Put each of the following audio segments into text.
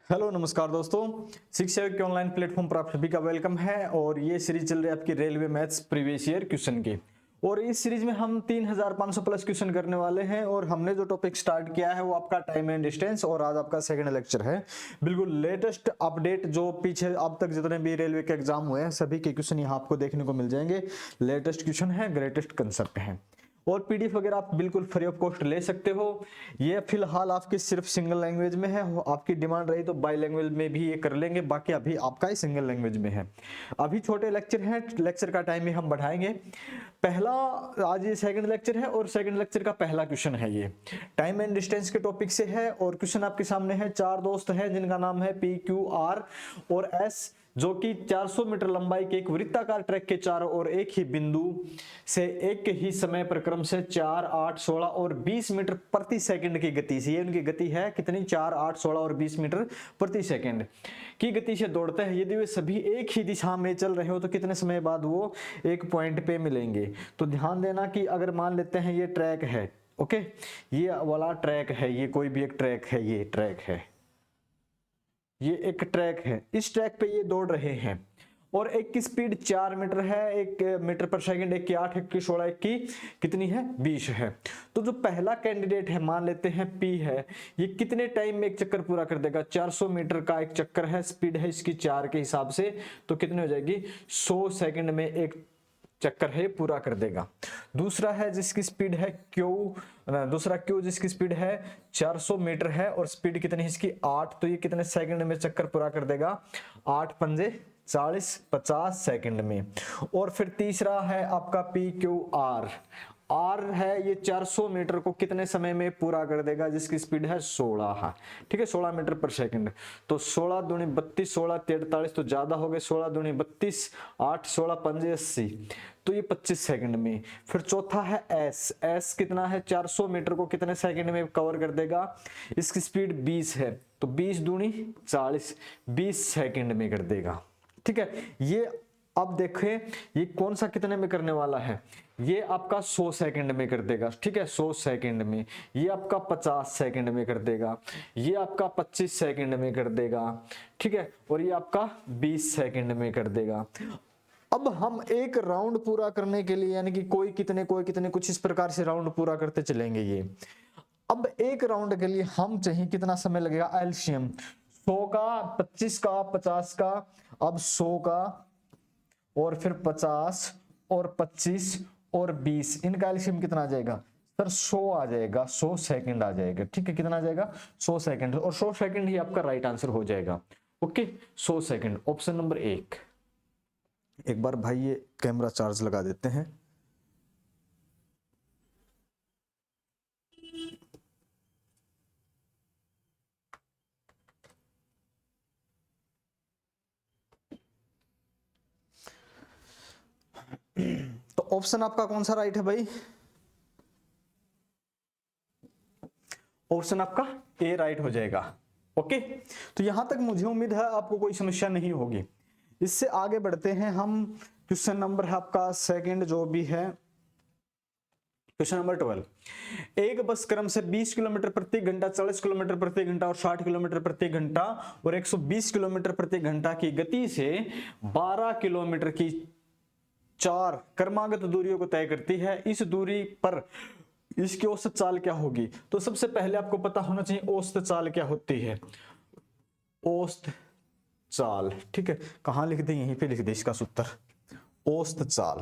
Hello नमस्कार दोस्तों। शिक्षा के ऑनलाइन प्लेटफॉर्म पर आप सभी का वेलकम है और ये सीरीज चल रही है आपकी railway maths previous year question की। और इस सीरीज में हम 3500 प्लस क्वेश्चन करने वाले हैं और हमने जो टॉपिक स्टार्ट किया है वो आपका टाइम एंड डिस्टेंस और आज आपका सेकंड लेक्चर है। बिल्कुल लेटेस्ट अपडेट जो पीछे अब तक जितने भी रेलवे के एग्जाम हुए हैं सभी के क्वेश्चन यहाँ आपको देखने को मिल जाएंगे। लेटेस्ट क्वेश्चन है, ग्रेटेस्ट कंसेप्ट है और पीडीएफ वगैरह आप बिल्कुल फ्री ऑफ कॉस्ट ले सकते हो। ये फिलहाल आपकी सिर्फ सिंगल लैंग्वेज में है, आपकी डिमांड रही तो बाई लैंग्वेज में भी ये कर लेंगे, बाकी अभी आपका ही सिंगल लैंग्वेज में है। अभी छोटे लेक्चर हैं, लेक्चर का टाइम ही हम बढ़ाएंगे। पहला आज ये सेकंड लेक्चर है और सेकंड लेक्चर का पहला क्वेश्चन है, ये टाइम एंड डिस्टेंस के टॉपिक से है और क्वेश्चन आपके सामने है। चार दोस्त हैं जिनका नाम है पी, क्यू, आर और एस, जो कि 400 मीटर लंबाई के एक वृत्ताकार ट्रैक के चारों ओर एक ही बिंदु से एक ही समय पर क्रम से 4, 8, 16 और 20 मीटर प्रति सेकंड की गति से, ये उनकी गति है कितनी, 4, 8, 16 और 20 मीटर प्रति सेकंड की गति से दौड़ते हैं। यदि वे सभी एक ही दिशा में चल रहे हो तो कितने समय बाद वो एक पॉइंट पे मिलेंगे। तो ध्यान देना कि अगर मान लेते हैं ये ट्रैक है, ओके, ये वाला ट्रैक है, ये कोई भी एक ट्रैक है, ये ट्रैक है, ये एक ट्रैक है, इस ट्रैक पे ये दौड़ रहे हैं और एक की स्पीड 4 मीटर है, 1 मीटर पर सेकंड, एक की 8, एक की 16, एक की कितनी है, 20 है। तो जो पहला कैंडिडेट है मान लेते हैं पी है, ये कितने टाइम में एक चक्कर पूरा कर देगा। 400 मीटर का एक चक्कर है, स्पीड है इसकी 4 के हिसाब से, तो कितने हो जाएगी, 100 सेकंड में एक चक्कर है पूरा कर देगा। दूसरा है जिसकी स्पीड है दूसरा क्यू जिसकी स्पीड है 400 मीटर है और स्पीड कितनी है इसकी 8, तो ये कितने सेकंड में चक्कर पूरा कर देगा, 8 पंजे 40, 50 सेकंड में। और फिर तीसरा है आपका पी, क्यू, आर है, ये 400 मीटर को कितने समय में पूरा कर देगा, जिसकी स्पीड है 16 है, ठीक है, 16 मीटर पर सेकंड। तो 16 दूनी 32, 16 43 तो ज्यादा हो गए, 16 दूनी 32, 8, 16 पंजे 80, तो ये 25 सेकंड में। फिर चौथा है एस कितना है, 400 मीटर को कितने सेकंड में कवर कर देगा, इसकी स्पीड 20 है, तो 20 दूनी 40, 20 सेकंड में कर देगा, ठीक है। ये अब देखें ये कौन सा कितने में करने वाला है, ये आपका 100 सेकंड में कर देगा, ठीक है, 100 सेकंड में। ये आपका 50 सेकंड में कर देगा, ये आपका 25 सेकंड में कर देगा, ठीक है, और ये आपका 20 सेकंड में कर देगा। अब हम एक राउंड पूरा करने के लिए यानी कि कोई कितने कुछ इस प्रकार से राउंड पूरा करते चलेंगे ये। अब एक राउंड के लिए हम चाहिए कितना समय लगेगा, एलसीएम 100 का, 25 का, 50 का, अब 100 का और फिर 50 और 25 और 20, इनका एलसीएम कितना आ जाएगा सर, 100 आ जाएगा, 100 सेकंड आ जाएगा, ठीक है, कितना आ जाएगा, 100 सेकंड, और 100 सेकंड ही आपका राइट आंसर हो जाएगा, ओके, 100 सेकंड, ऑप्शन नंबर 1। एक बार भाई ये कैमरा चार्ज लगा देते हैं। तो ऑप्शन आपका कौन सा राइट है भाई, ऑप्शन आपका ए राइट हो जाएगा, ओके। तो यहां तक मुझे उम्मीद है आपको कोई समस्या नहीं होगी। इससे आगे बढ़ते हैं हम, क्वेश्चन नंबर है आपका सेकंड जो भी है, क्वेश्चन नंबर 12। एक बस क्रम से 20 किलोमीटर प्रति घंटा, 40 किलोमीटर प्रति घंटा और 60 किलोमीटर प्रति घंटा और 120 किलोमीटर प्रति घंटा की गति से 12 किलोमीटर की 4 क्रमागत दूरियों को तय करती है। इस दूरी पर इसकी औसत चाल क्या होगी। तो सबसे पहले आपको पता होना चाहिए औसत चाल क्या होती है, औसत चाल, ठीक है, कहां लिख दे, यहीं पे लिख दे इसका सूत्र, औसत चाल,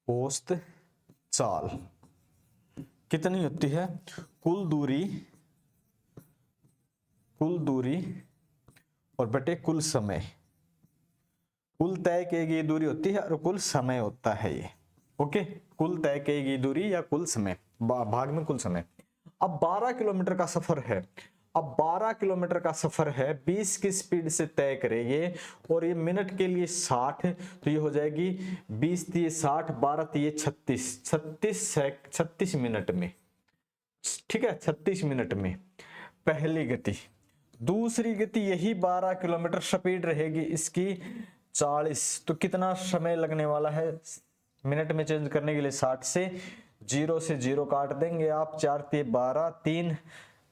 औसत चाल कितनी होती है, कुल दूरी और बटे कुल समय, कुल तय की गई दूरी होती है और कुल समय होता है ये, ओके, कुल तय की गई दूरी या कुल समय, भाग में कुल समय। अब 12 किलोमीटर का सफर है, अब 12 किलोमीटर का सफर है, 20 की स्पीड से तय करेंगे और ये मिनट के लिए 60, तो ये हो जाएगी 20 दिए 60, 12 दिए 36 मिनट में, ठीक है, 36 मिनट में पहली गति। दूसरी गति यही 12 किलोमीटर, स्पीड रहेगी इसकी 40, तो कितना समय लगने वाला है मिनट में चेंज करने के लिए, 60 से 0 काट देंगे आप, 4 × 12 3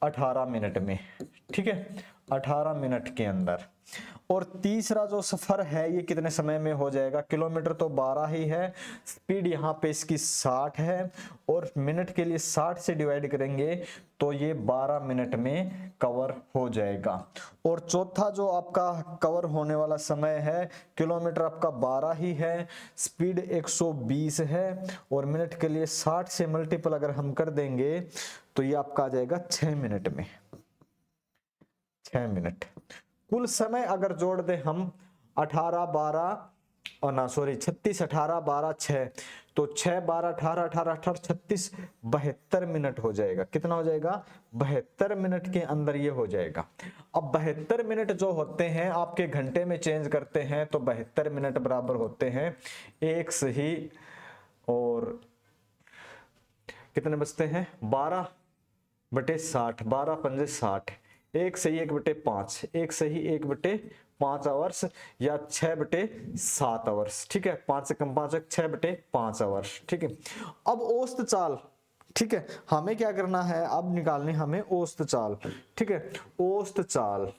18 मिनट में, ठीक है, 18 मिनट के अंदर। और तीसरा जो सफर है ये कितने समय में हो जाएगा? किलोमीटर तो 12 ही है, स्पीड यहाँ पे इसकी 60 है, और मिनट के लिए 60 से डिवाइड करेंगे तो ये 12 मिनट में कवर हो जाएगा। और चौथा जो आपका कवर होने वाला समय है, किलोमीटर आपका 12 ही है, स्पीड 120 है, और मिनट के लिए 60 से मल्टीपल अगर हम कर देंगे तो ये आपका आ जाएगा 6 मिनट में, 6 मिनट। कुल समय अगर जोड़ दे हम 18 12 और ना सॉरी 36 18 12 6, तो 6 12 18 18 18 36 72 मिनट हो जाएगा। कितना हो जाएगा? 72 मिनट के अंदर ये हो जाएगा। अब 72 मिनट जो होते हैं आपके घंटे में चेंज करते हैं तो 72 मिनट बराबर होते हैं एक सही, और कितने बचते हैं? 12/60, 12 पंजे 60, एक सही 1/5, एक सही 1/5 आवर्स, या 6/7 आवर्स, ठीक है, 5 से कम 5 6/5 आवर्स, ठीक है। अब औसत चाल, ठीक है, हमें क्या करना है? अब निकालनी हमें औसत चाल, ठीक है, औसत चाल,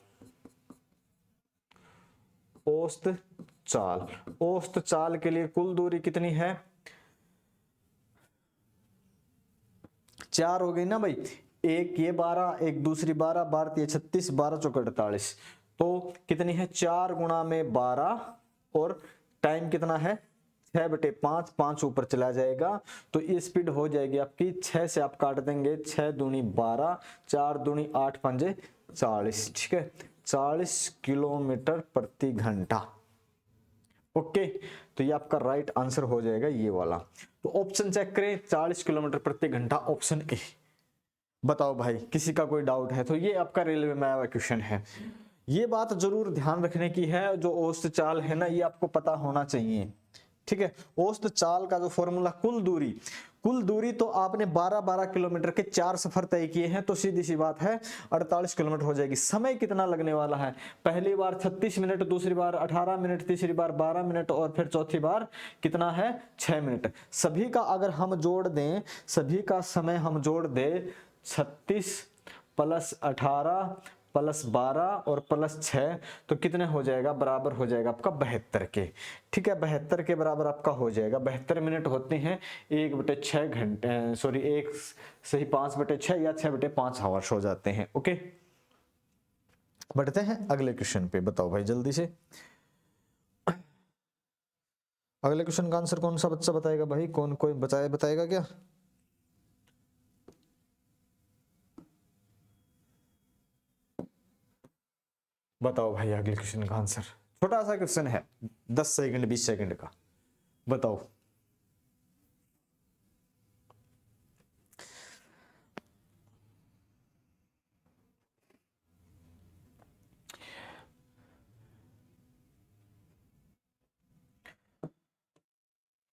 औसत चाल, औसत चाल के लिए कुल दूरी कितनी है? 4 हो गई ना भाई, एक ये 12, एक दूसरी 12, 12 ये 36, 12 चौके 48, तो कितनी है? 4 गुणा में 12, और टाइम कितना है? 6/5, 5 ऊपर चला जाएगा तो ये स्पीड हो जाएगी आपकी 6 से आप काट देंगे, 6 दूनी 12, 4 दूनी 8 पंजे 40, ठीक है, 40 किलोमीटर प्रति घंटा। ओके, तो ये आपका राइट आंसर हो जाएगा ये वाला। तो ऑप्शन चेक करें, 40 किलोमीटर प्रति घंटा, ऑप्शन ए। बताओ भाई, किसी का कोई डाउट है? तो ये आपका रेलवे में आया क्वेश्चन है। ये बात जरूर ध्यान रखने की है, जो औसत चाल है ना ये आपको पता होना चाहिए, ठीक है। औसत चाल का जो फॉर्मूला, कुल दूरी तो आपने 12-12 किलोमीटर के 4 सफर तय किए हैं, तो सीधी सी बात है 48 किलोमीटर हो जाएगी। समय कितना लगने वाला है? पहली बार 36 मिनट, दूसरी बार 18 मिनट, तीसरी बार 12 मिनट, और फिर चौथी बार कितना है? 6 मिनट। सभी का अगर हम जोड़ दें, सभी का समय हम जोड़ दें, 36 + 18 + 12 और +6, तो कितने हो जाएगा? बराबर हो जाएगा आपका 72 के, ठीक है, 72 के बराबर आपका हो जाएगा। 72 मिनट होते हैं 1/6 घंटे, सॉरी 1 सही 5/6 या 6/5 आवर्स हो जाते हैं। ओके, बढ़ते हैं अगले क्वेश्चन पे। बताओ भाई जल्दी से, अगले क्वेश्चन का आंसर कौन सा बच्चा बताएगा भाई? कौन कोई बताएगा क्या? बताओ भाई अगले क्वेश्चन का आंसर। छोटा सा क्वेश्चन है, 10 सेकंड 20 सेकंड का। बताओ।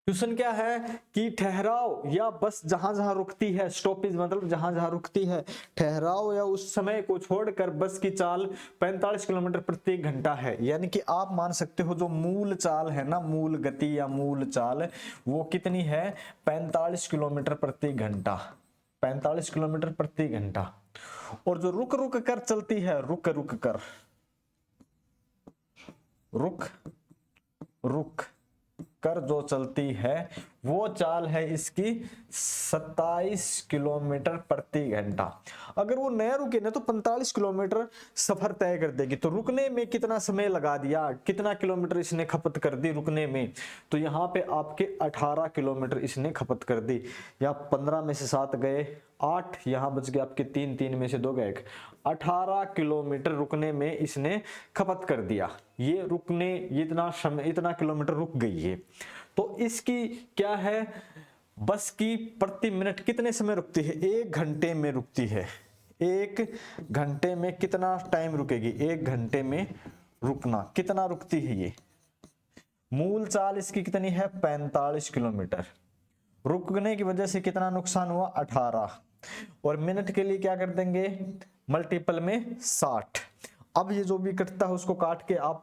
क्वेश्चन क्या है कि ठहराव या बस जहां जहां रुकती है, स्टॉपेज मतलब जहां जहां रुकती है, ठहराव या उस समय को छोड़कर बस की चाल 45 किलोमीटर प्रति घंटा है। यानी कि आप मान सकते हो जो मूल चाल है ना, मूल गति या मूल चाल, वो कितनी है? 45 किलोमीटर प्रति घंटा, 45 किलोमीटर प्रति घंटा। और जो रुक रुक कर चलती है, रुक रुक कर, रुक रुक कर जो चलती है, वो चाल है इसकी 27 किलोमीटर प्रति घंटा। अगर वो नया रुके ना तो 45 किलोमीटर सफर तय कर देगी। तो रुकने में कितना समय लगा दिया, कितना किलोमीटर इसने खपत कर दी रुकने में? तो यहाँ पे आपके 18 किलोमीटर इसने खपत कर दी। या 15 में से 7 गए 8, यहाँ बच गए आपके 3, 3 में से 2 गए 18 किलोमीटर रुकने में इसने खपत कर दिया। ये रुकने इतना समय, इतना किलोमीटर रुक गई है। तो इसकी क्या है? बस की प्रति मिनट कितने समय रुकती है? 1 घंटे में रुकती है। 1 घंटे में कितना टाइम रुकेगी? 1 घंटे में रुकना कितना रुकती है ये? मूल चाल इसकी कितनी है? 45 किलोमीटर। रुकने की वजह से कितना नुकसान हुआ? 18। और मिनट के लिए क्या कर देंगे? मल्टीपल में 60। अब ये जो भी कटता है उसको काट के आप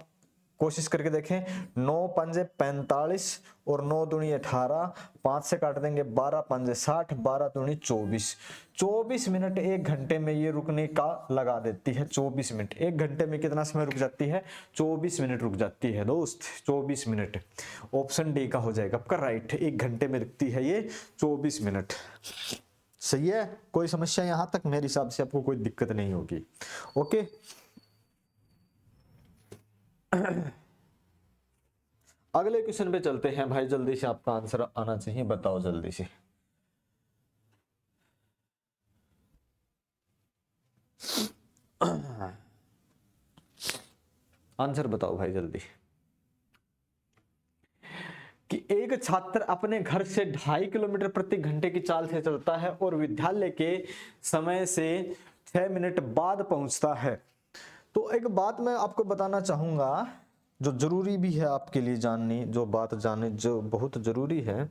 कोशिश करके देखें। 9 पंजे 45 और 9 दूनी 18, 5 से काट देंगे 12 पंजे 60, 12 दूनी 24। 24 मिनट एक घंटे में ये रुकने का लगा देती है। 24 मिनट एक घंटे में कितना समय रुक जाती है? 24 मिनट रुक जाती है दोस्त, 24 मिनट। ऑप्शन डी का हो जाएगा आपका राइट। एक घंटे में रुकती है ये 24 मिनट। सही है, कोई समस्या यहां तक? मेरे हिसाब से आपको कोई दिक्कत नहीं होगी। ओके, अगले क्वेश्चन पे चलते हैं भाई। जल्दी से आपका आंसर आना चाहिए, बताओ जल्दी से। आंसर बताओ भाई जल्दी। कि एक छात्र अपने घर से 2.5 किलोमीटर प्रति घंटे की चाल से चलता है और विद्यालय के समय से 6 मिनट बाद पहुंचता है। तो एक बात मैं आपको बताना चाहूंगा जो जरूरी भी है आपके लिए जाननी, जो बात जाननी जो बहुत जरूरी है।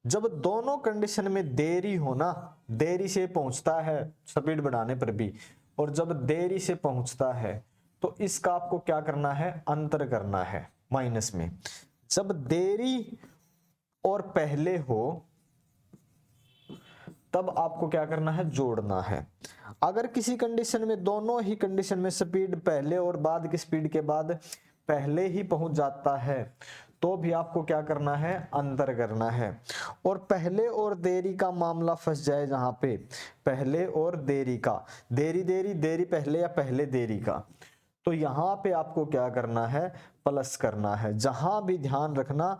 जब दोनों कंडीशन में देरी हो ना, देरी से पहुंचता है स्पीड बढ़ाने पर भी, और जब देरी से पहुंचता है तो इसका आपको क्या करना है? अंतर करना है माइनस में। जब देरी और पहले हो तब आपको क्या करना है? जोड़ना है। अगर किसी कंडीशन में, दोनों ही कंडीशन में स्पीड पहले और बाद की स्पीड के बाद पहले ही पहुंच जाता है तो भी आपको क्या करना है? अंतर करना है। और पहले और देरी का मामला फंस जाए जहां पे, पहले और देरी का, देरी देरी देरी पहले या पहले देरी का, तो यहां पे आपको क्या करना है? प्लस करना है। जहां भी ध्यान रखना,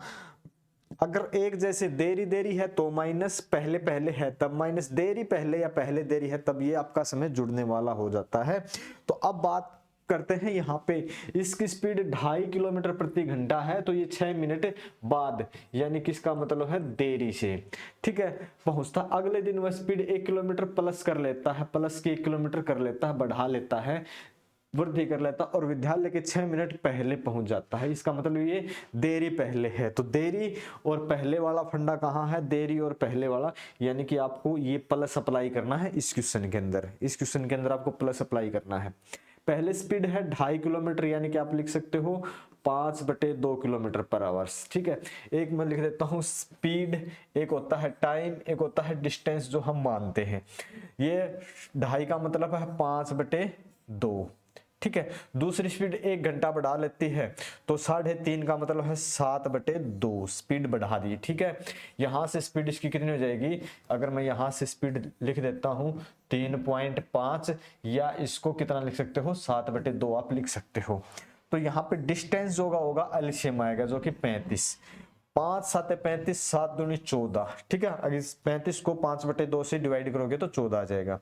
अगर एक जैसे देरी देरी है तो माइनस, पहले पहले है तब माइनस, देरी पहले या पहले देरी है तब ये आपका समय जुड़ने वाला हो जाता है। तो अब बात करते हैं यहाँ पे, इसकी स्पीड 2.5 किलोमीटर प्रति घंटा है तो ये 6 मिनट बाद, यानी किसका मतलब है? देरी से, ठीक है, पहुंचता। अगले दिन वह स्पीड 1 किलोमीटर प्लस कर लेता है, प्लस के 1 किलोमीटर कर लेता है, बढ़ा लेता है, वृद्धि कर लेता और विद्यालय के 6 मिनट पहले पहुंच जाता है। इसका मतलब ये देरी पहले है। तो देरी और पहले वाला फंडा कहाँ है? देरी और पहले वाला, यानी कि आपको ये प्लस अप्लाई करना है इस क्वेश्चन के अंदर। इस क्वेश्चन के अंदर आपको प्लस अप्लाई करना है। पहले स्पीड है 2.5 किलोमीटर, यानी कि आप लिख सकते हो 5/2 किलोमीटर पर आवर्स, ठीक है। एक मैं लिख देता हूं स्पीड, एक होता है टाइम, एक होता है डिस्टेंस जो हम मानते हैं। ये 2.5 का मतलब है 5/2, ठीक है। दूसरी स्पीड 1 घंटा बढ़ा लेती है तो 3.5 का मतलब है 7/2 स्पीड बढ़ा दी, ठीक है। यहां से स्पीड इसकी कितनी हो जाएगी? अगर मैं यहां से स्पीड लिख देता हूं 3.5, या इसको कितना लिख सकते हो? 7/2 आप लिख सकते हो। तो यहाँ पे डिस्टेंस जो होगा एलसीएम आएगा जो कि 35। 5 7 35, 7 दूनी 14, ठीक है। अगर इस 35 को 5/2 से डिवाइड करोगे तो 14 आ जाएगा।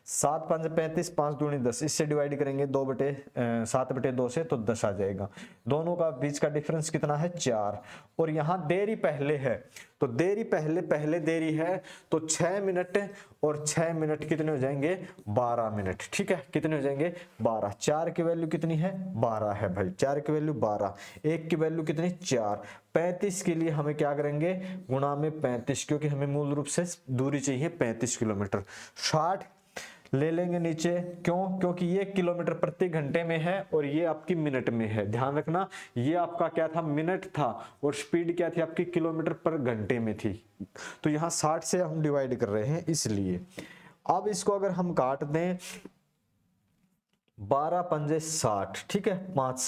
7 5 35, 5 दूनी 10, इससे डिवाइड करेंगे 7/2 से तो 10 आ जाएगा। दोनों का बीच का डिफरेंस कितना है? 4। और यहाँ देरी पहले है तो देरी पहले पहले देरी है तो 6 मिनट और 6 मिनट कितने हो जाएंगे? 12 मिनट, ठीक है। कितने हो जाएंगे? 12। 4 की वैल्यू कितनी है? 12 है भाई, 4 की वैल्यू 12। 1 की वैल्यू कितनी? 4। 35 के लिए हमें क्या करेंगे? गुणा में 35, क्योंकि हमें मूल रूप से दूरी चाहिए 35 किलोमीटर। 60 ले लेंगे नीचे, क्यों? क्योंकि ये किलोमीटर प्रति घंटे में है और ये आपकी मिनट में है। ध्यान रखना, ये आपका क्या था? मिनट था, और स्पीड क्या थी आपकी? किलोमीटर पर घंटे में थी। तो यहाँ 60 से हम डिवाइड कर रहे हैं इसलिए। अब इसको अगर हम काट दें 12 पंजे 60, ठीक है। 5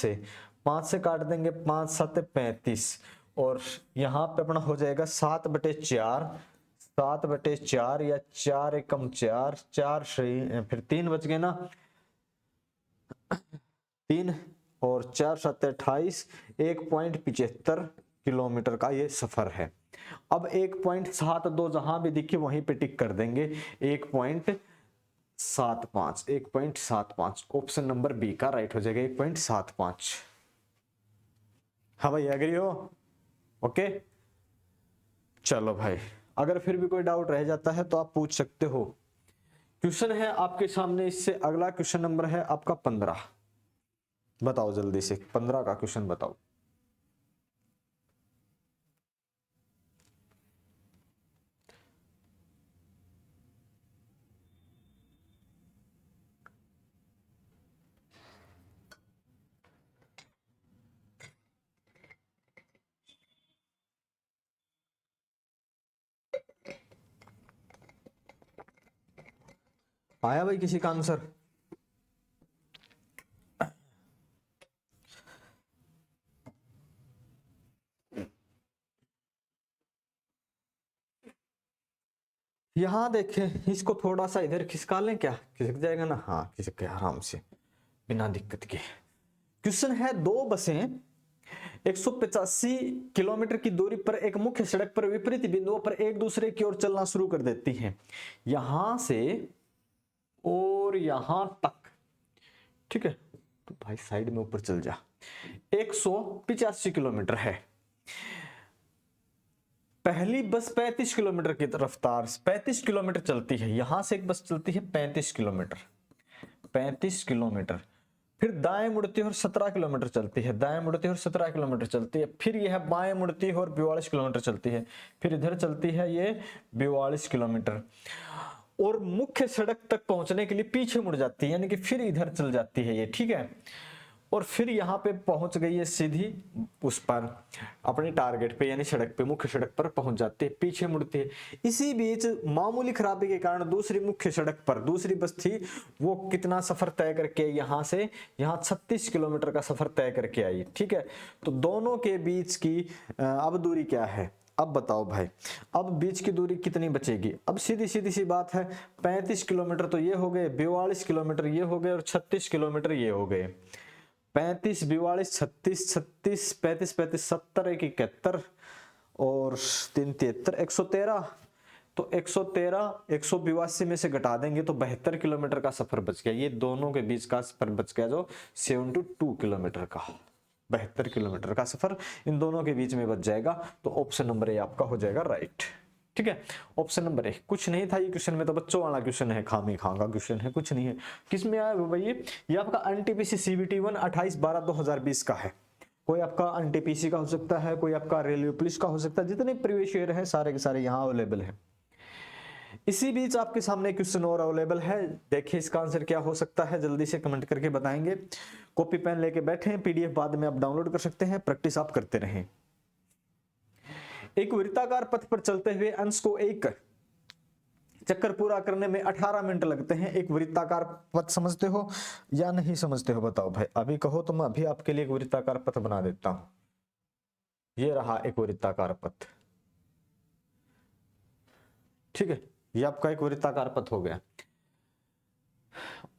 से काट देंगे 5 7 35, और यहाँ पे अपना हो जाएगा 7/4, 7/4 या 4 एकम 4, 4 सही, फिर 3 बच गए ना, 3 और 4 7 28, 1.75 किलोमीटर का ये सफर है। अब 1.72 जहां भी दिखे वहीं पे टिक कर देंगे। 1.75 ऑप्शन नंबर बी का राइट हो जाएगा 1.75। हाँ भाई, एग्री हो? ओके, चलो भाई, अगर फिर भी कोई डाउट रह जाता है तो आप पूछ सकते हो। क्वेश्चन है आपके सामने, इससे अगला क्वेश्चन नंबर है आपका 15। बताओ जल्दी से 15 का क्वेश्चन बताओ। आया भाई किसी का आंसर? यहां देखें, इसको थोड़ा सा इधर खिसका लें, क्या खिसक जाएगा ना? हाँ खिसक गया आराम से बिना दिक्कत के। क्वेश्चन है, दो बसें 185 किलोमीटर की दूरी पर एक मुख्य सड़क पर विपरीत बिंदुओं पर एक दूसरे की ओर चलना शुरू कर देती हैं, यहां से और यहां तक। ठीक है, तो भाई साइड में ऊपर चल जा। 185 किलोमीटर है। पहली बस 35 किलोमीटर की रफ्तार 35 किलोमीटर चलती है, यहां से एक बस चलती है 35 किलोमीटर, 35 किलोमीटर। फिर दाएं मुड़ती है और 17 किलोमीटर चलती है, दाएं मुड़ती है और 17 किलोमीटर चलती है। फिर यह बाएं मुड़ती है और 42 किलोमीटर चलती है। फिर इधर चलती है ये 42 किलोमीटर, और मुख्य सड़क तक पहुंचने के लिए पीछे मुड़ जाती है, यानी कि फिर इधर चल जाती है ये। ठीक है, और फिर यहाँ पे पहुंच गई है सीधी उस पर अपने टारगेट पे, यानी सड़क पे, मुख्य सड़क पर पहुंच जाती है, पीछे मुड़ती है। इसी बीच मामूली खराबी के कारण दूसरी मुख्य सड़क पर दूसरी बस थी, वो कितना सफर तय करके यहाँ से यहाँ 36 किलोमीटर का सफर तय करके आई। ठीक है, तो दोनों के बीच की अब दूरी क्या है? अब बताओ भाई, अब बीच की दूरी कितनी बचेगी? अब सीधी सीधी सी बात है, 35 किलोमीटर तो ये हो गए, 42 किलोमीटर ये हो गए, और 36 किलोमीटर ये हो गए। 35, 42, 36, 36, 35, 35, 70, 71 और 3, 73, 113। तो 113 182 में से घटा देंगे तो 72 किलोमीटर का सफर बच गया। ये दोनों के बीच का सफर बच गया जो 72 किलोमीटर का, 72 किलोमीटर का सफर इन दोनों के बीच में बच जाएगा। तो ऑप्शन नंबर ए आपका हो जाएगा राइट। ठीक है, ऑप्शन नंबर ए। कुछ नहीं था ये क्वेश्चन में, तो बच्चों वाला क्वेश्चन है, खामी खां का क्वेश्चन है, कुछ नहीं है। किस में आया वो भाई? ये आपका एनटीपीसी सीबीटी 1 28/12/2020 का है। कोई आपका एनटीपीसी का हो सकता है, कोई आपका रेलवे पुलिस का हो सकता है, जितने प्रीवियस ईयर है सारे के सारे यहाँ अवेलेबल है। इसी बीच आपके सामने क्वेश्चन और अवेलेबल है, देखिए इसका आंसर क्या हो सकता है, जल्दी से कमेंट करके बताएंगे। कॉपी पेन लेके बैठे हैं, पीडीएफ बाद में आप डाउनलोड कर सकते हैं, प्रैक्टिस आप करते रहें। एक वृत्ताकार पथ पर चलते हुए अंश को एक चक्कर पूरा करने में 18 मिनट लगते हैं। एक वृत्ताकार पथ समझते हो या नहीं समझते हो बताओ भाई? अभी कहो तो मैं अभी आपके लिए एक वृत्ताकार पथ बना देता हूं। ये रहा एक वृत्ताकार पथ। ठीक है, ये आपका एक वृत्ताकार पथ हो गया,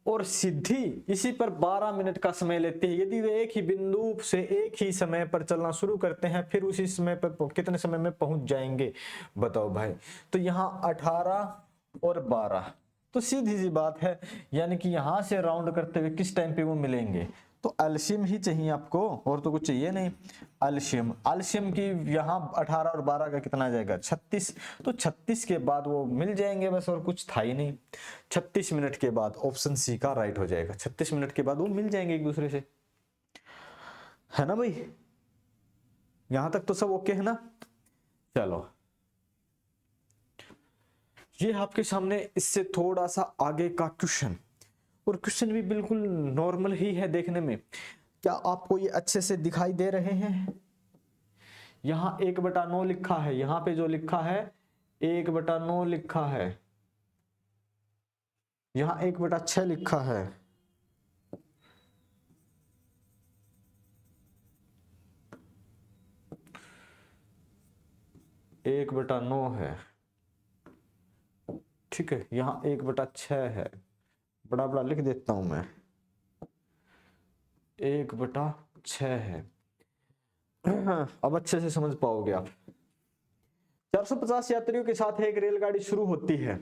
और सीधी इसी पर 12 मिनट का समय लेती है। यदि वे एक ही बिंदु से एक ही समय पर चलना शुरू करते हैं, फिर उसी समय पर कितने समय में पहुंच जाएंगे बताओ भाई? तो यहाँ 18 और 12, तो सीधी सी बात है, यानी कि यहां से राउंड करते हुए किस टाइम पे वो मिलेंगे? तो एलसीएम ही चाहिए आपको, और तो कुछ चाहिए नहीं। एलसीएम, एलसीएम की यहाँ 18 और 12 का कितना जाएगा? 36। तो 36 के बाद वो मिल जाएंगे बस, और कुछ था ही नहीं। 36 मिनट के बाद ऑप्शन सी का राइट हो जाएगा। 36 मिनट के बाद वो मिल जाएंगे एक दूसरे से, है ना भाई? यहां तक तो सब ओके है ना? चलो, ये आपके सामने इससे थोड़ा सा आगे का क्वेश्चन, और क्वेश्चन भी बिल्कुल नॉर्मल ही है देखने में। क्या आपको ये अच्छे से दिखाई दे रहे हैं? यहां 1/9 लिखा है, यहां पे जो लिखा है 1/9 लिखा है, यहां 1/6 लिखा है। एक बटा 9 है। ठीक है, यहां 1/6 है, बड़ा बड़ा लिख देता हूं मैं, 1/6 है। अब अच्छे से समझ पाओगे आप। 450 यात्रियों के साथ एक रेलगाड़ी शुरू होती है।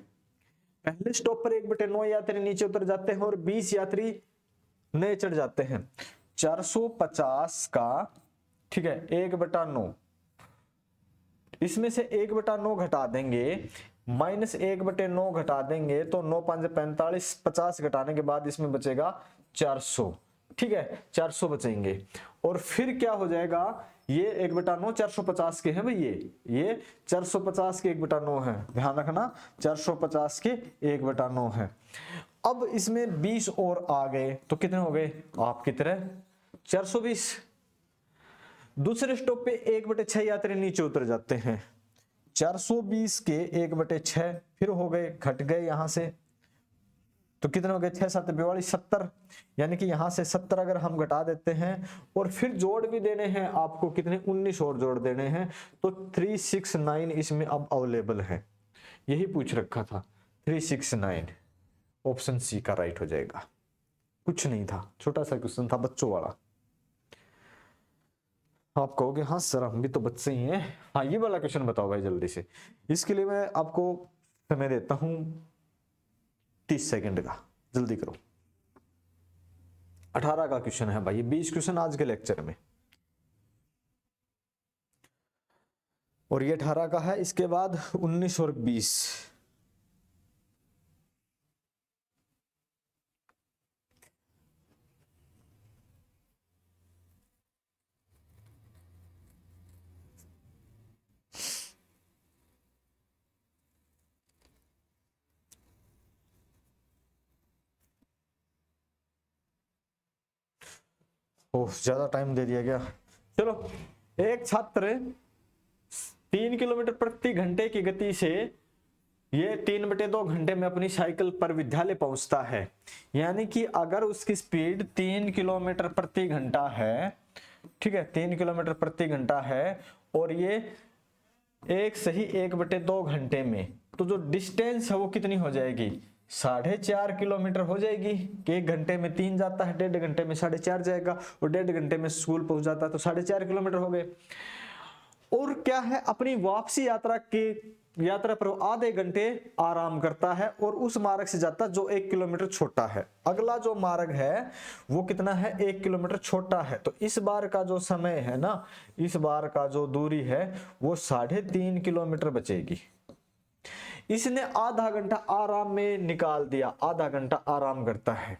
पहले स्टॉप पर 1/9 यात्री नीचे उतर जाते हैं और 20 यात्री नए चढ़ जाते हैं। 450 का, ठीक है, 1/9, इसमें से 1/9 घटा देंगे, -1/9 घटा देंगे तो 9 5 45, 50 घटाने के बाद इसमें बचेगा 400। ठीक है, 400 बचेंगे, और फिर क्या हो जाएगा? ये 1/9 450 के हैं भाई, ये 450 के 1/9 है, ध्यान रखना, 450 के 1/9 है। अब इसमें 20 और आ गए तो कितने हो गए आपकी तरह? 420। दूसरे स्टॉप पे 1/6 यात्री नीचे उतर जाते हैं। 420 के 1/6 फिर हो गए, घट गए यहां से, तो कितने हो गए, 6 7 42 70, यानी कि यहां से 70 अगर हम घटा देते हैं और फिर जोड़ भी देने हैं आपको, कितने 19 और जोड़ देने हैं, तो 369 इसमें अब अवेलेबल है। यही पूछ रखा था 369, ऑप्शन सी का राइट हो जाएगा। कुछ नहीं था, छोटा सा क्वेश्चन था बच्चों वाला। आप कहोगे हाँ सर हम भी तो बच्चे ही हैं। हाँ ये वाला क्वेश्चन बताओ भाई जल्दी से। इसके लिए मैं आपको समय देता हूं 30 सेकंड का, जल्दी करो। 18 का क्वेश्चन है भाई, 20 क्वेश्चन आज के लेक्चर में, और ये 18 का है। इसके बाद 19 और 20। ओह ज्यादा टाइम दे दिया गया। चलो, एक छात्र 3 किलोमीटर प्रति घंटे की गति से ये 3/2 घंटे में अपनी साइकिल पर विद्यालय पहुंचता है। यानी कि अगर उसकी स्पीड 3 किलोमीटर प्रति घंटा है, ठीक है, 3 किलोमीटर प्रति घंटा है, और ये एक सही 1/2 घंटे में, तो जो डिस्टेंस है वो कितनी हो जाएगी, 4.5 किलोमीटर हो जाएगी। कि 1 घंटे में 3 जाता है, 1.5 घंटे में 4.5 जाएगा, और 1.5 घंटे में स्कूल पहुंच जाता है, तो 4.5 किलोमीटर हो गए। और क्या है, अपनी वापसी यात्रा पर आधे घंटे आराम करता है, और उस मार्ग से जाता जो 1 किलोमीटर छोटा है। अगला जो मार्ग है वो कितना है, 1 किलोमीटर छोटा है। तो इस बार का जो समय है ना, इस बार का जो दूरी है वो 3.5 किलोमीटर बचेगी। इसने आधा घंटा आराम में निकाल दिया, आधा घंटा आराम करता है।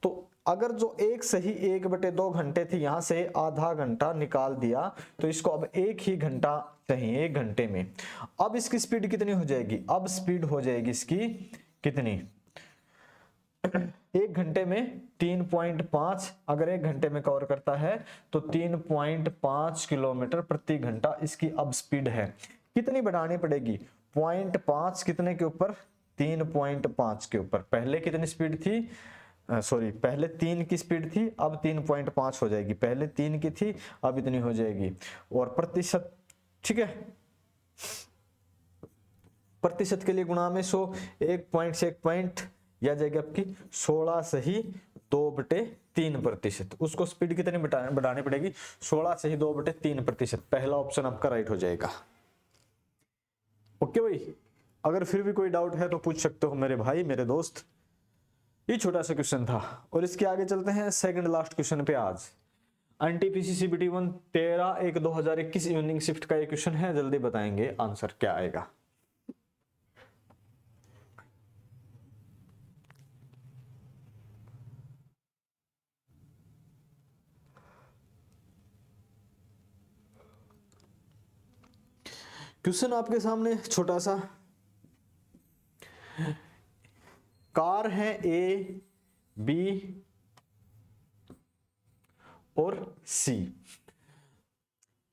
तो अगर जो एक सही 1/2 घंटे थी, यहां से आधा घंटा निकाल दिया, तो इसको अब 1 ही घंटा चाहिए, 1 घंटे में। अब इसकी स्पीड कितनी हो जाएगी, अब स्पीड हो जाएगी इसकी कितनी, 1 घंटे में 3.5, अगर 1 घंटे में कवर करता है तो 3.5 किलोमीटर प्रति घंटा इसकी अब स्पीड है। कितनी बढ़ानी पड़ेगी, 0.5 कितने के ऊपर, 3.5 के ऊपर। पहले कितनी स्पीड थी, सॉरी पहले 3 की स्पीड थी, अब 3.5 हो जाएगी। पहले 3 की थी, अब इतनी हो जाएगी। और प्रतिशत, ठीक है, प्रतिशत के लिए गुणा में 100, 1 पॉइंट से 1 पॉइंट या जाएगी आपकी 16 सही 2/3%। उसको स्पीड कितनी बढ़ानी पड़ेगी, 16 सही 2/3%। पहला ऑप्शन आपका राइट हो जाएगा। ओके भाई, अगर फिर भी कोई डाउट है तो पूछ सकते हो मेरे भाई, मेरे दोस्त। ये छोटा सा क्वेश्चन था, और इसके आगे चलते हैं सेकंड लास्ट क्वेश्चन पे आज। एनटीपीसी सीबीटी 1 13/1/2021 इवनिंग शिफ्ट का ये क्वेश्चन है, जल्दी बताएंगे आंसर क्या आएगा। क्वेश्चन आपके सामने छोटा सा, कार है ए, बी और सी।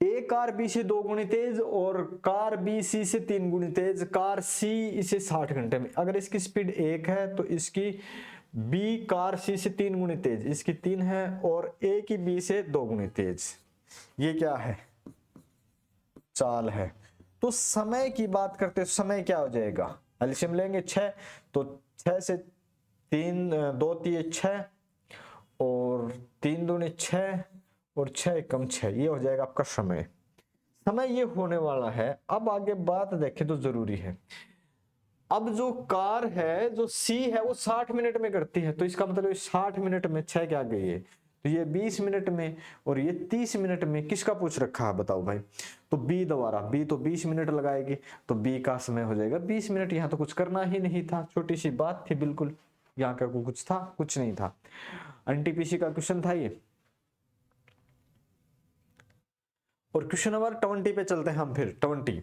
ए कार बी से 2 गुनी तेज और कार बी सी से 3 गुनी तेज, कार सी इसे 60 घंटे में। अगर इसकी स्पीड 1 है तो इसकी बी कार सी से 3 गुनी तेज, इसकी 3 है, और ए की बी से 2 गुनी तेज। ये क्या है, चाल है। तो समय की बात करते हैं, समय क्या हो जाएगा, एलसीएम लेंगे 6, तो 6 से 3 2 3 6, और 3 दूनी 6, और 6 कम 6, ये हो जाएगा आपका समय। समय ये होने वाला है। अब आगे बात देखें तो जरूरी है। अब जो कार है, जो सी है, वो 60 मिनट में करती है, तो इसका मतलब 60 मिनट में 6 क्या गई है, तो ये 20 मिनट में, और ये 30 मिनट में। किसका पूछ रखा है बताओ भाई, तो बी द्वारा। बी तो 20 मिनट लगाएगी, तो बी का समय हो जाएगा 20 मिनट। यहाँ तो कुछ करना ही नहीं था, छोटी सी बात थी बिल्कुल। यहाँ का कुछ था, कुछ नहीं था। एनटीपीसी का क्वेश्चन था ये। और क्वेश्चन नंबर 20 पे चलते हैं हम फिर। 20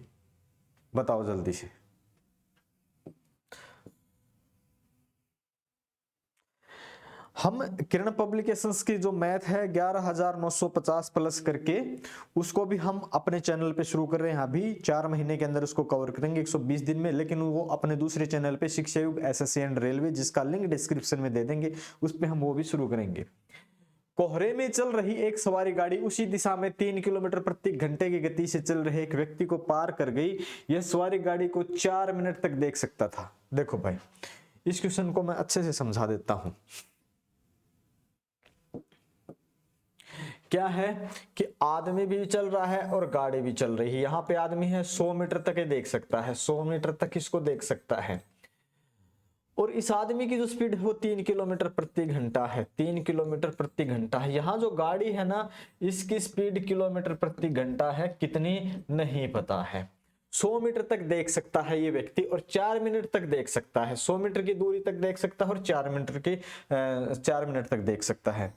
बताओ जल्दी से। हम किरण पब्लिकेशंस की जो मैथ है 11,950 प्लस करके उसको भी हम अपने चैनल पे शुरू कर रहे हैं। अभी 4 महीने के अंदर उसको कवर करेंगे 120 दिन में, लेकिन वो अपने दूसरे चैनल पे शिक्षा युग एसएससी एंड रेलवे, जिसका लिंक डिस्क्रिप्शन में दे देंगे, उस पे हम वो भी शुरू करेंगे। कोहरे में चल रही एक सवारी गाड़ी उसी दिशा में 3 किलोमीटर प्रति घंटे की गति से चल रहे एक व्यक्ति को पार कर गई। यह सवारी गाड़ी को 4 मिनट तक देख सकता था। देखो भाई, इस क्वेश्चन को मैं अच्छे से समझा देता हूं। क्या है कि आदमी भी चल रहा है और गाड़ी भी चल रही है। यहां पे आदमी है 100 मीटर तक ये देख सकता है, 100 मीटर तक इसको देख सकता है, और इस आदमी की जो स्पीड है वो 3 किलोमीटर प्रति घंटा है, 3 किलोमीटर प्रति घंटा है। यहाँ जो गाड़ी है ना, इसकी स्पीड किलोमीटर प्रति घंटा है, कितनी नहीं पता है। 100 मीटर तक देख सकता है ये व्यक्ति और 4 मिनट तक देख सकता है, 100 मीटर की दूरी तक देख सकता है और 4 मिनट तक देख सकता है।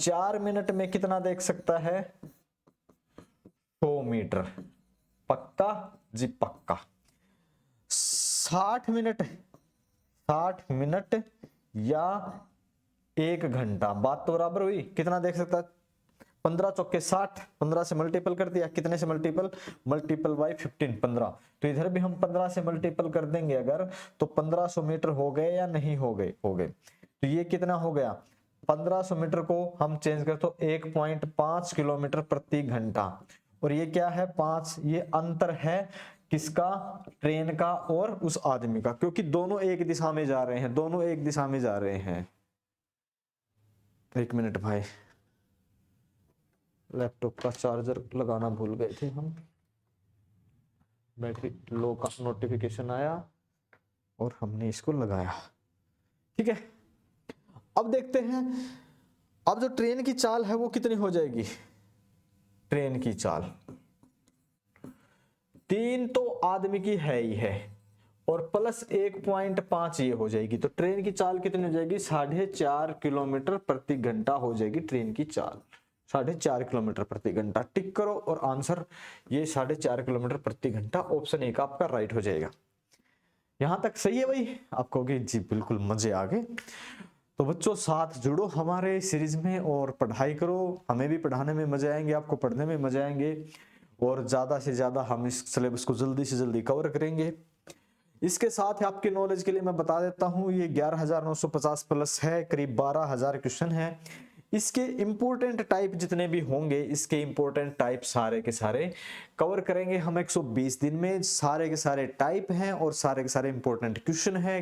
4 मिनट में कितना देख सकता है? 100 मीटर। पक्का जी पक्का। 60 मिनट या 1 घंटा, बात तो बराबर हुई। कितना देख सकता है? 15 चौके 60, 15 से मल्टीपल कर दिया, कितने से मल्टीपल बाय 15, 15। तो इधर भी हम 15 से मल्टीपल कर देंगे अगर, तो 1500 मीटर हो गए या नहीं हो गए? हो गए। तो ये कितना हो गया? 1500 मीटर को हम चेंज कर तो 1.5 किलोमीटर प्रति घंटा। और ये क्या है? 5। ये अंतर है किसका? ट्रेन का और उस आदमी का, क्योंकि दोनों एक दिशा में जा रहे हैं, दोनों एक दिशा में जा रहे हैं। 1 मिनट भाई, लैपटॉप का चार्जर लगाना भूल गए थे हम। बैटरी लो का नोटिफिकेशन आया और हमने इसको लगाया। ठीक है, अब देखते हैं अब जो ट्रेन की चाल है वो कितनी हो जाएगी। ट्रेन की चाल 3 तो आदमी की है ही है और प्लस 1.5 ये हो जाएगी। तो ट्रेन की चाल कितनी हो जाएगी? 4.5 किलोमीटर प्रति घंटा हो जाएगी ट्रेन की चाल। 4.5 किलोमीटर प्रति घंटा। टिक करो और आंसर ये 4.5 किलोमीटर प्रति घंटा, ऑप्शन ए का आपका राइट हो जाएगा। यहां तक सही है भाई? आप कहोगे जी बिल्कुल मजे आ गए। तो बच्चों साथ जुड़ो हमारे सीरीज में और पढ़ाई करो, हमें भी पढ़ाने में मजे आएंगे, आपको पढ़ने में मजे आएंगे और ज्यादा से ज्यादा हम इस सिलेबस को जल्दी से जल्दी कवर करेंगे। इसके साथ आपके नॉलेज के लिए मैं बता देता हूं, ये 11,950 प्लस है, करीब 12,000 क्वेश्चन है। इसके इंपोर्टेंट टाइप जितने भी होंगे, इसके इंपोर्टेंट टाइप सारे के सारे कवर करेंगे हम 120 दिन में। सारे के सारे टाइप हैं और सारे के सारे इंपोर्टेंट क्वेश्चन है,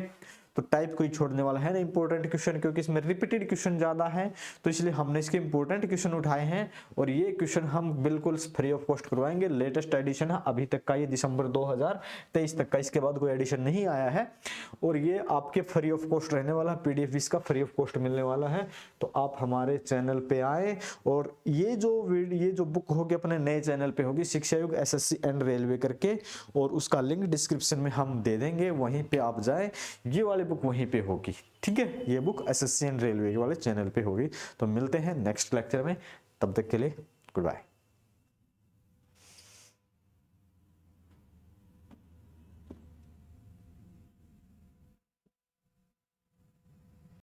तो टाइप कोई छोड़ने वाला है ना इंपोर्टेंट क्वेश्चन, क्योंकि इसमें रिपीटेड क्वेश्चन ज्यादा है, तो इसलिए हमने इसके इंपोर्टेंट क्वेश्चन उठाए हैं और ये क्वेश्चन हम बिल्कुल फ्री ऑफ कॉस्ट करवाएंगे। लेटेस्ट एडिशन है अभी तक का, ये दिसंबर 2023 तक का, इसके बाद कोई एडिशन नहीं आया है और ये आपके फ्री ऑफ कॉस्ट रहने वाला है। PDF इसका फ्री ऑफ कॉस्ट मिलने वाला है, तो आप हमारे चैनल पे आए और ये जो बुक होगी अपने नए चैनल पे होगी, शिक्षा युग SSC एंड रेलवे करके, और उसका लिंक डिस्क्रिप्शन में हम दे देंगे, वहीं पे आप जाए। ये वाली बुक वहीं पे होगी, ठीक है? ये बुक SSC एंड रेलवे वाले चैनल पे होगी। तो मिलते हैं नेक्स्ट लेक्चर में, तब तक के लिए गुड बाय।